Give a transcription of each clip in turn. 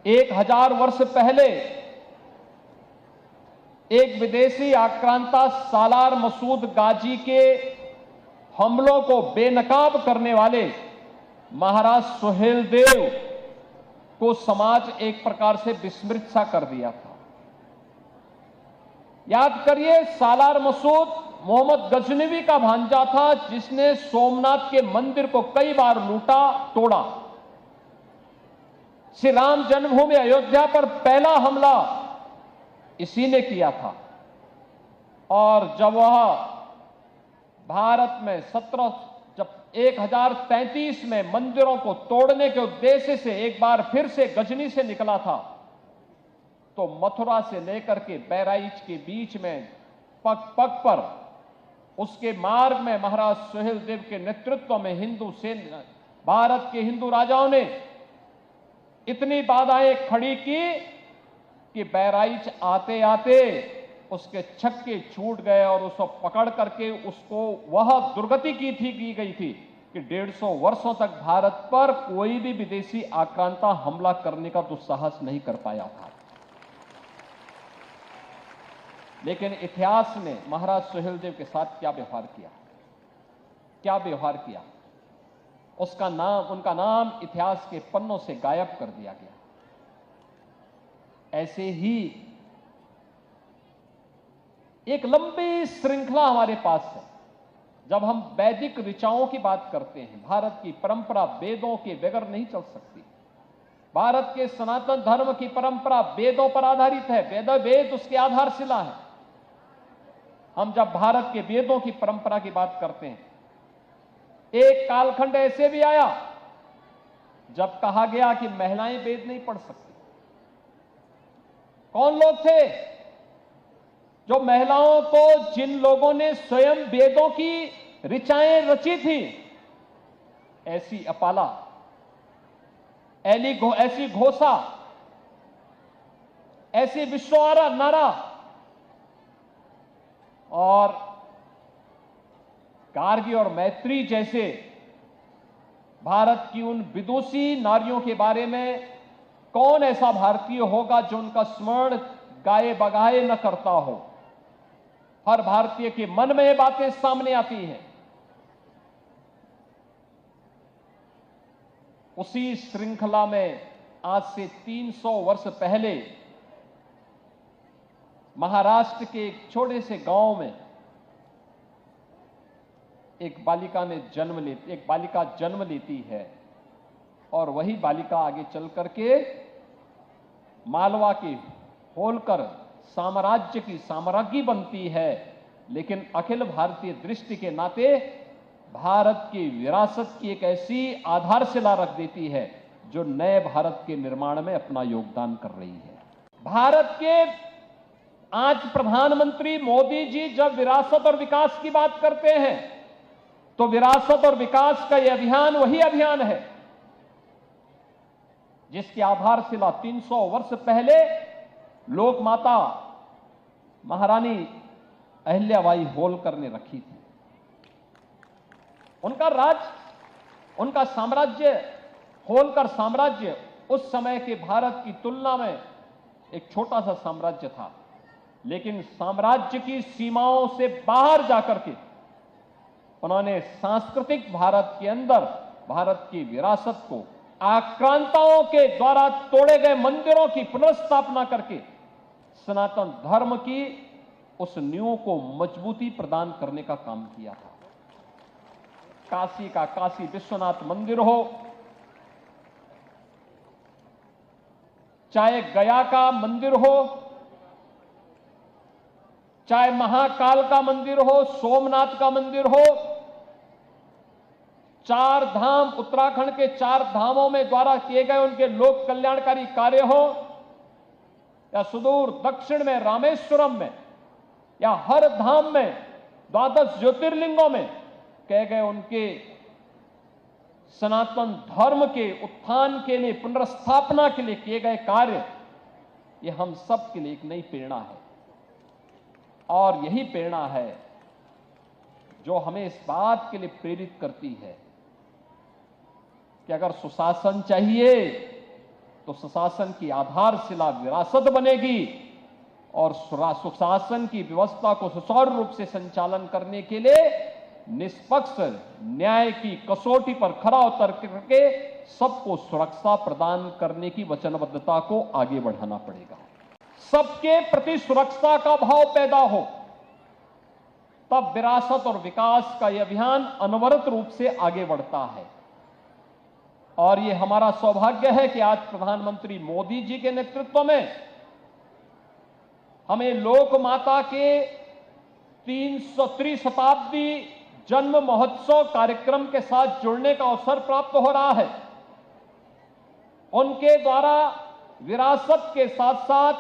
1000 वर्ष पहले एक विदेशी आक्रांता सालार मसूद गाजी के हमलों को बेनकाब करने वाले महाराज सुहेलदेव को समाज एक प्रकार से विस्मृत सा कर दिया था। याद करिए, सालार मसूद मोहम्मद गजनवी का भांजा था, जिसने सोमनाथ के मंदिर को कई बार लूटा तोड़ा। श्री राम जन्मभूमि अयोध्या पर पहला हमला इसी ने किया था। और जब वह भारत में 1033 में मंदिरों को तोड़ने के उद्देश्य से एक बार फिर से गजनी से निकला था, तो मथुरा से लेकर के बहराइच के बीच में पग पग पर उसके मार्ग में महाराज सुहेलदेव के नेतृत्व में हिंदू सेना, भारत के हिंदू राजाओं ने इतनी बाधाएं खड़ी की कि बहराइच आते आते उसके छक्के छूट गए और उसको पकड़ करके उसको वह दुर्गति की गई थी कि 150 वर्षों तक भारत पर कोई भी विदेशी आक्रांता हमला करने का दुस्साहस नहीं कर पाया था। लेकिन इतिहास ने महाराज सुहेलदेव के साथ क्या व्यवहार किया, उनका नाम इतिहास के पन्नों से गायब कर दिया गया। ऐसे ही एक लंबी श्रृंखला हमारे पास है। जब हम वैदिक ऋचाओं की बात करते हैं, भारत की परंपरा वेदों के बगैर नहीं चल सकती। भारत के सनातन धर्म की परंपरा वेदों पर आधारित है। वेद उसकी आधारशिला है। हम जब भारत के वेदों की परंपरा की बात करते हैं, एक कालखंड ऐसे भी आया जब कहा गया कि महिलाएं वेद नहीं पढ़ सकती। कौन लोग थे जो महिलाओं को, जिन लोगों ने स्वयं वेदों की ऋचाएं रची थी, ऐसी अपाला, ऐसी घोषा, ऐसी विश्ववारा नारा और गार्गी और मैत्री जैसे भारत की उन विदुषी नारियों के बारे में कौन ऐसा भारतीय होगा जो उनका स्मरण गाए बगाए न करता हो। हर भारतीय के मन में ये बातें सामने आती हैं। उसी श्रृंखला में आज से 300 वर्ष पहले महाराष्ट्र के एक छोटे से गांव में एक बालिका जन्म लेती है और वही बालिका आगे चल करके मालवा के होलकर साम्राज्य की साम्राज्ञी बनती है। लेकिन अखिल भारतीय दृष्टि के नाते भारत की विरासत की एक ऐसी आधारशिला रख देती है जो नए भारत के निर्माण में अपना योगदान कर रही है। भारत के आज प्रधानमंत्री मोदी जी जब विरासत और विकास की बात करते हैं, तो विरासत और विकास का यह अभियान वही अभियान है जिसकी आधारशिला 300 वर्ष पहले लोक माता महारानी अहिल्याबाई होलकर ने रखी थी। उनका साम्राज्य, होलकर साम्राज्य उस समय के भारत की तुलना में एक छोटा सा साम्राज्य था, लेकिन साम्राज्य की सीमाओं से बाहर जाकर के उन्होंने सांस्कृतिक भारत के अंदर भारत की विरासत को आक्रांताओं के द्वारा तोड़े गए मंदिरों की पुनर्स्थापना करके सनातन धर्म की उस नींव को मजबूती प्रदान करने का काम किया था। काशी का काशी विश्वनाथ मंदिर हो, चाहे गया का मंदिर हो, चाहे महाकाल का मंदिर हो, सोमनाथ का मंदिर हो, 4 धाम, उत्तराखंड के 4 धामों में द्वारा किए गए उनके लोक कल्याणकारी कार्य हो, या सुदूर दक्षिण में रामेश्वरम में, या हर धाम में 12 ज्योतिर्लिंगों में कहे गए उनके सनातन धर्म के उत्थान के लिए, पुनर्स्थापना के लिए किए गए कार्य, ये हम सब के लिए एक नई प्रेरणा है। और यही प्रेरणा है जो हमें इस बात के लिए प्रेरित करती है कि अगर सुशासन चाहिए तो सुशासन की आधारशिला विरासत बनेगी और सुशासन की व्यवस्था को सुचारू रूप से संचालन करने के लिए निष्पक्ष न्याय की कसौटी पर खरा उतर करके सबको सुरक्षा प्रदान करने की वचनबद्धता को आगे बढ़ाना पड़ेगा। सबके प्रति सुरक्षा का भाव पैदा हो, तब विरासत और विकास का यह अभियान अनवरत रूप से आगे बढ़ता है। और ये हमारा सौभाग्य है कि आज प्रधानमंत्री मोदी जी के नेतृत्व में हमें लोक माता के 300वीं शताब्दी जन्म महोत्सव कार्यक्रम के साथ जुड़ने का अवसर प्राप्त हो रहा है। उनके द्वारा विरासत के साथ साथ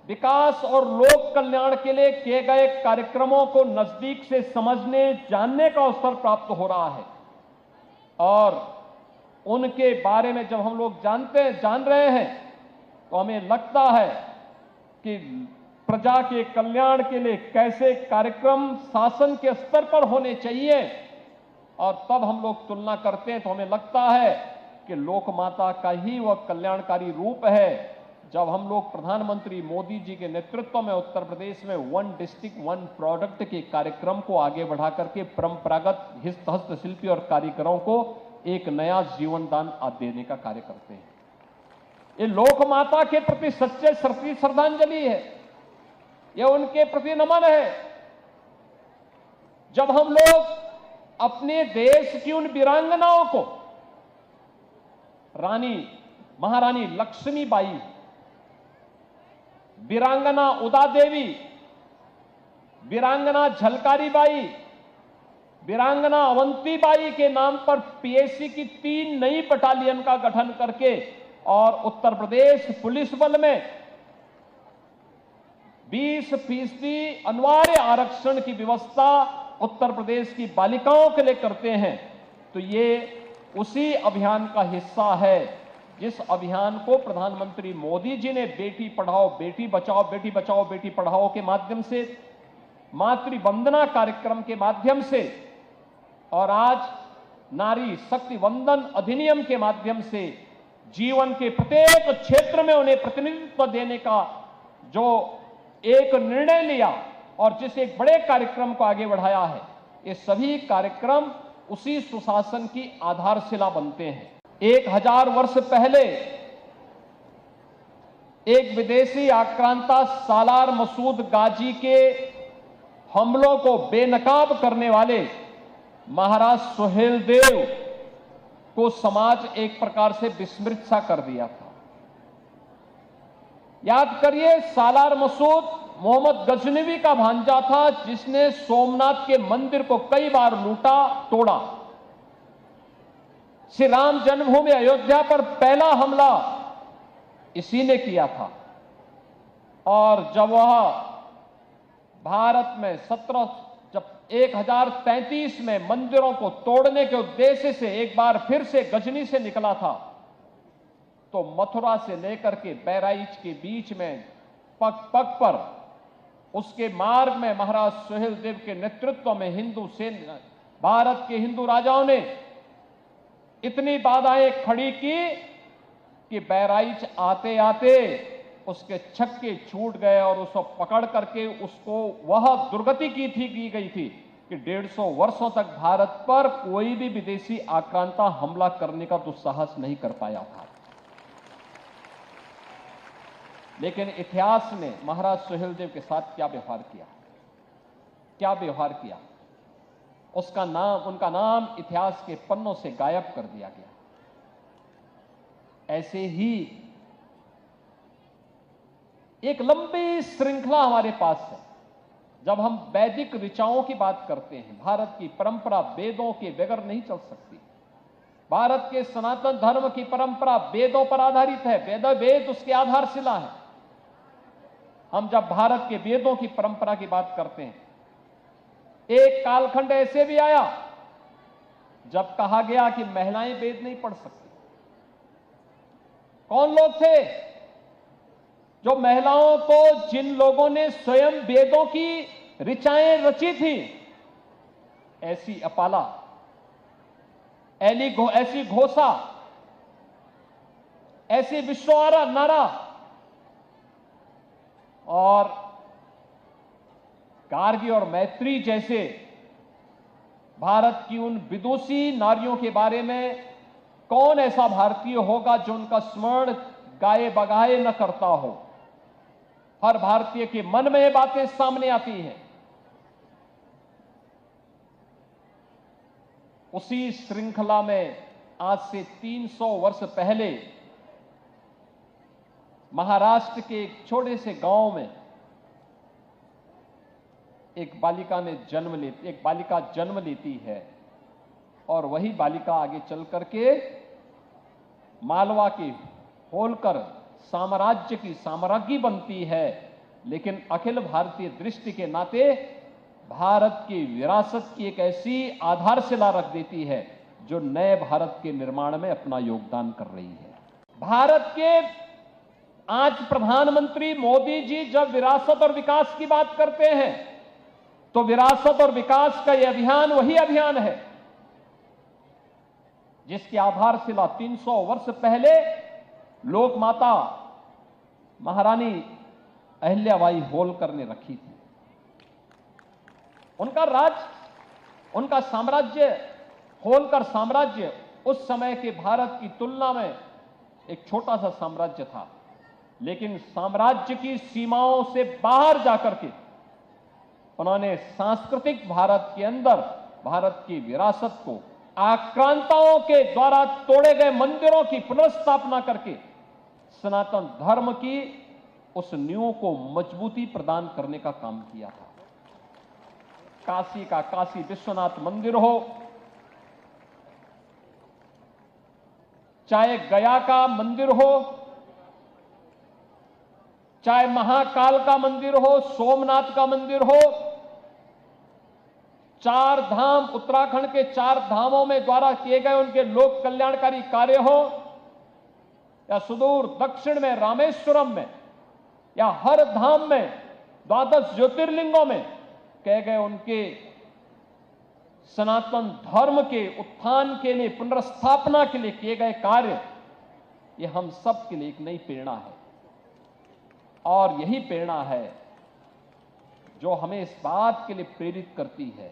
विकास और लोक कल्याण के लिए किए गए कार्यक्रमों को नजदीक से समझने जानने का अवसर प्राप्त हो रहा है। और उनके बारे में जब हम लोग जान रहे हैं तो हमें लगता है कि प्रजा के कल्याण के लिए कैसे कार्यक्रम शासन के स्तर पर होने चाहिए, और तब हम लोग तुलना करते हैं तो हमें लगता है कि लोक माता का ही वह कल्याणकारी रूप है जब हम लोग प्रधानमंत्री मोदी जी के नेतृत्व में उत्तर प्रदेश में 1 डिस्ट्रिक्ट 1 प्रोडक्ट के कार्यक्रम को आगे बढ़ा करके परंपरागत हस्तशिल्पी और कारीगरों को एक नया जीवन दान देने का कार्य करते हैं। ये लोक माता के प्रति सच्चे श्रद्धांजलि है, यह उनके प्रति नमन है। जब हम लोग अपने देश की उन वीरांगनाओं को, महारानी लक्ष्मीबाई, वीरांगना उदा देवी, वीरांगना झलकारी बाई, वीरांगना अवंती बाई के नाम पर पीएसी की 3 नई बटालियन का गठन करके और उत्तर प्रदेश पुलिस बल में 20% अनिवार्य आरक्षण की व्यवस्था उत्तर प्रदेश की बालिकाओं के लिए करते हैं, तो ये उसी अभियान का हिस्सा है जिस अभियान को प्रधानमंत्री मोदी जी ने बेटी पढ़ाओ बेटी बचाओ, बेटी बचाओ बेटी पढ़ाओ के माध्यम से, मातृ वंदना कार्यक्रम के माध्यम से और आज नारी शक्ति वंदन अधिनियम के माध्यम से जीवन के प्रत्येक क्षेत्र में उन्हें प्रतिनिधित्व देने का जो एक निर्णय लिया और जिस एक बड़े कार्यक्रम को आगे बढ़ाया है, ये सभी कार्यक्रम उसी सुशासन की आधारशिला बनते हैं। 1000 वर्ष पहले एक विदेशी आक्रांता सालार मसूद गाजी के हमलों को बेनकाब करने वाले महाराज सुहेलदेव को समाज एक प्रकार से विस्मृत सा कर दिया था। याद करिए, सालार मसूद मोहम्मद गजनवी का भांजा था जिसने सोमनाथ के मंदिर को कई बार लूटा तोड़ा। श्री राम जन्मभूमि अयोध्या पर पहला हमला इसी ने किया था। और जब वह भारत में 1033 में मंदिरों को तोड़ने के उद्देश्य से एक बार फिर से गजनी से निकला था, तो मथुरा से लेकर के बहराइच के बीच में पग पग पर उसके मार्ग में महाराज सुहेलदेव के नेतृत्व में हिंदू सेना, भारत के हिंदू राजाओं ने इतनी बाधाएं खड़ी की कि बहराइच आते आते उसके छक्के छूट गए और उसको पकड़ करके उसको वह दुर्गति की गई थी कि 150 वर्षों तक भारत पर कोई भी विदेशी आक्रांता हमला करने का दुस्साहस नहीं कर पाया था। लेकिन इतिहास ने महाराज सुहेलदेव के साथ क्या व्यवहार किया, उनका नाम इतिहास के पन्नों से गायब कर दिया गया। ऐसे ही एक लंबी श्रृंखला हमारे पास है। जब हम वैदिक ऋचाओं की बात करते हैं, भारत की परंपरा वेदों के बगैर नहीं चल सकती। भारत के सनातन धर्म की परंपरा वेदों पर आधारित है, वेद उसकी आधारशिला है। हम जब भारत के वेदों की परंपरा की बात करते हैं, एक कालखंड ऐसे भी आया जब कहा गया कि महिलाएं वेद नहीं पढ़ सकती। कौन लोग थे जो महिलाओं को, जिन लोगों ने स्वयं वेदों की ऋचाएं रची थी, ऐसी अपाला, ऐसी घोषा, ऐसे विश्वारा नारा और गार्गी और मैत्री जैसे भारत की उन विदुषी नारियों के बारे में कौन ऐसा भारतीय होगा जो उनका स्मरण गाए बगाए न करता हो। हर भारतीय के मन में ये बातें सामने आती हैं। उसी श्रृंखला में आज से 300 वर्ष पहले महाराष्ट्र के एक छोटे से गांव में एक बालिका जन्म लेती है और वही बालिका आगे चल करके मालवा के होलकर साम्राज्य की साम्राज्ञी बनती है। लेकिन अखिल भारतीय दृष्टि के नाते भारत की विरासत की एक ऐसी आधारशिला रख देती है जो नए भारत के निर्माण में अपना योगदान कर रही है। भारत के आज प्रधानमंत्री मोदी जी जब विरासत और विकास की बात करते हैं तो विरासत और विकास का यह अभियान वही अभियान है जिसकी आधारशिला 300 वर्ष पहले लोक माता महारानी अहिल्याबाई होलकर ने रखी थी। उनका साम्राज्य होलकर साम्राज्य उस समय के भारत की तुलना में एक छोटा सा साम्राज्य था, लेकिन साम्राज्य की सीमाओं से बाहर जाकर के उन्होंने सांस्कृतिक भारत के अंदर भारत की विरासत को आक्रांताओं के द्वारा तोड़े गए मंदिरों की पुनर्स्थापना करके सनातन धर्म की उस नींव को मजबूती प्रदान करने का काम किया था। काशी का काशी विश्वनाथ मंदिर हो, चाहे गया का मंदिर हो, चाहे महाकाल का मंदिर हो, सोमनाथ का मंदिर हो, चार धाम उत्तराखंड के 4 धामों में द्वारा किए गए उनके लोक कल्याणकारी कार्य हो, या सुदूर दक्षिण में रामेश्वरम में, या हर धाम में 12 ज्योतिर्लिंगों में कहे गए उनके सनातन धर्म के उत्थान के लिए पुनर्स्थापना के लिए किए गए कार्य, ये हम सब के लिए एक नई प्रेरणा है। और यही प्रेरणा है जो हमें इस बात के लिए प्रेरित करती है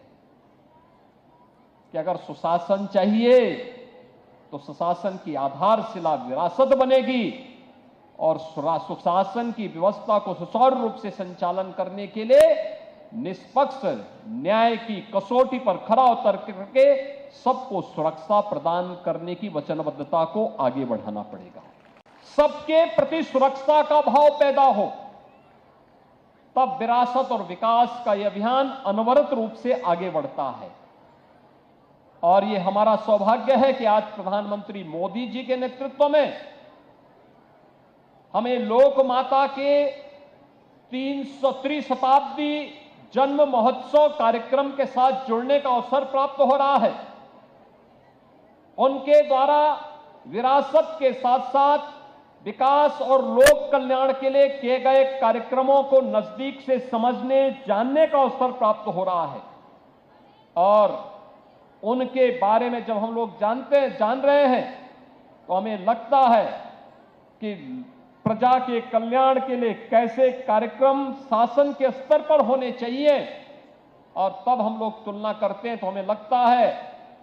कि अगर सुशासन चाहिए तो सुशासन की आधारशिला विरासत बनेगी और सुशासन की व्यवस्था को सुचारू रूप से संचालन करने के लिए निष्पक्ष न्याय की कसौटी पर खरा उतर करके सबको सुरक्षा प्रदान करने की वचनबद्धता को आगे बढ़ाना पड़ेगा। सबके प्रति सुरक्षा का भाव पैदा हो, तब विरासत और विकास का यह अभियान अनवरत रूप से आगे बढ़ता है। और यह हमारा सौभाग्य है कि आज प्रधानमंत्री मोदी जी के नेतृत्व में हमें लोक माता के 300वीं शताब्दी जन्म महोत्सव कार्यक्रम के साथ जुड़ने का अवसर प्राप्त हो रहा है। उनके द्वारा विरासत के साथ साथ विकास और लोक कल्याण के लिए किए गए कार्यक्रमों को नजदीक से समझने जानने का अवसर प्राप्त हो रहा है। और उनके बारे में जब हम लोग जान रहे हैं तो हमें लगता है कि प्रजा के कल्याण के लिए कैसे कार्यक्रम शासन के स्तर पर होने चाहिए, और तब हम लोग तुलना करते हैं तो हमें लगता है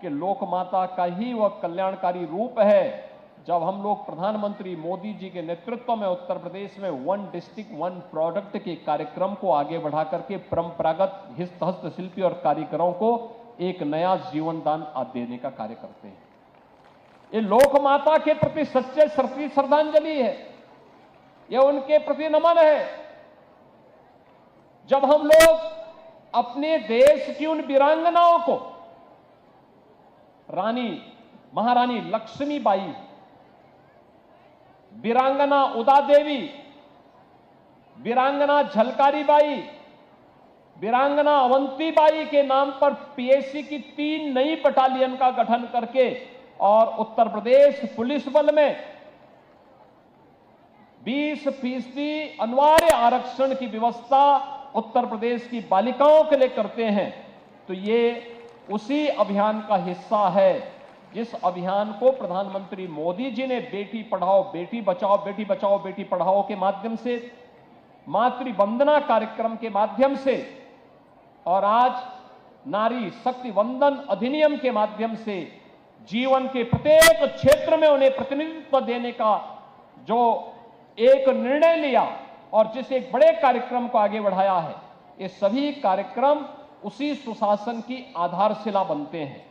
कि लोक माता का ही वह कल्याणकारी रूप है जब हम लोग प्रधानमंत्री मोदी जी के नेतृत्व में उत्तर प्रदेश में 1 डिस्ट्रिक्ट 1 प्रोडक्ट के कार्यक्रम को आगे बढ़ा करके परंपरागत हस्तशिल्पी और कारीगरों को एक नया जीवन दान देने का कार्य करते हैं। ये लोक माता के प्रति सच्चे श्रद्धांजलि है, यह उनके प्रति नमन है। जब हम लोग अपने देश की उन वीरांगनाओं को महारानी लक्ष्मीबाई, वीरांगना उदा देवी, वीरांगना झलकारी बाई, वीरांगना अवंती बाई के नाम पर पीएसी की 3 नई बटालियन का गठन करके और उत्तर प्रदेश पुलिस बल में 20% अनिवार्य आरक्षण की व्यवस्था उत्तर प्रदेश की बालिकाओं के लिए करते हैं, तो ये उसी अभियान का हिस्सा है जिस अभियान को प्रधानमंत्री मोदी जी ने बेटी पढ़ाओ बेटी बचाओ बेटी पढ़ाओ के माध्यम से, मातृ वंदना कार्यक्रम के माध्यम से और आज नारी शक्ति वंदन अधिनियम के माध्यम से जीवन के प्रत्येक क्षेत्र में उन्हें प्रतिनिधित्व देने का जो एक निर्णय लिया और जिस एक बड़े कार्यक्रम को आगे बढ़ाया है, ये सभी कार्यक्रम उसी सुशासन की आधारशिला बनते हैं।